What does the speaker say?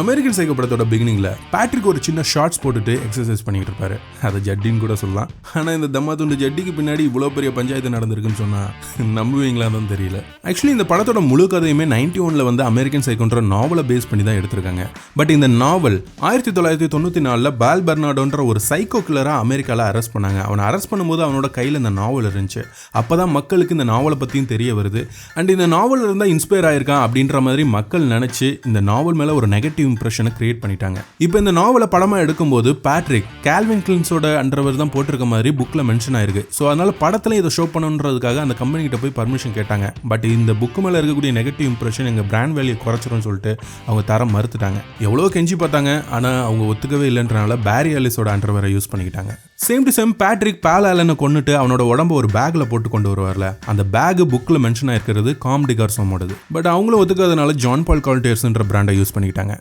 American psycho படத்தோட பிகினிங்ல Patrick ஒரு சின்ன ஷார்ட்ஸ் போட்டுட்டு எக்ஸசைஸ் பண்ணிட்டு இருப்பாரு. அதை ஜட்டின்னு கூட சொல்லலாம். ஆனா இந்த தம்மா துண்டு ஜட்டிக்கு பின்னாடி இவ்வளவு பெரிய பஞ்சாயத்து நடந்திருக்குன்னு சொன்னா நம்புவீங்களான்னு தெரியல. ஆக்சுவலி இந்த படத்தோட முழு கதையுமே 91 வந்து அமெரிக்கன் சைக்கோன்ற நாவலை பேஸ் பண்ணி தான் எடுத்திருக்காங்க. பட் இந்த நாவல் 1994 பால் பெர்னாடோன்ற ஒரு சைக்கோ கில்லரா அமெரிக்கால அரெஸ்ட் பண்ணாங்க. அவனை அரெஸ்ட் பண்ணும்போது அவனோட கையில இந்த நாவல் இருந்துச்சு. அப்பதான் மக்களுக்கு இந்த நாவலை பத்தியும் தெரிய வருது. அண்ட் இந்த நாவல் இருந்தா இன்ஸ்பயர் ஆயிருக்கான் அப்படின்ற மாதிரி மக்கள் நினைச்சு இந்த நாவல் மேல ஒரு நெகட்டிவ் இம்ப்ரெஷனை கிரியேட் பண்ணிட்டாங்க. இப்போ இந்த நாவலை படமா எடுக்கும்போது பேட்ரிக் கால்வின் கிளைன்ஸோட அண்டர்வேர் தான் போட்டிருக்க மாதிரி புக்ல மென்ஷன் ஆயிருக்கு. ஸோ அதனால படத்துல இதை ஷோ பண்ணணுன்றதுக்காக அந்த கம்பெனி கிட்ட போய் பர்மிஷன் கேட்டாங்க. பட் இந்த புக் மேல இருக்கக்கூடிய நெகட்டிவ் இம்ப்ரெஷன் எங்க பிராண்ட் வேல்யூ குறைச்சிரும்னு சொல்லிட்டு அவங்க தர மறுத்துட்டாங்க. எவ்வளோ கெஞ்சி பார்த்தாங்க, ஆனா அவங்க ஒத்துக்கவே இல்லைன்றனால பேரி ஆலிஸோட அண்டர்வேரை யூஸ் பண்ணிக்கிட்டாங்க. சேம் டு சேம் பேட்ரிக் பால் ஆலனை கொன்னுட்டு அவனோட உடம்ப ஒரு பேக்ல போட்டு கொண்டு வருவார்ல, அந்த பேக் புக்ல மென்ஷன் ஆயிருக்கிறது காம் டி கார்சோமோடது. பட் அவங்களும் ஒத்துக்காதனால ஜான் பால் கால்டியர்ஸ்ன்ற பிராண்டை யூஸ் பண்ணிக்கிட்டாங்க.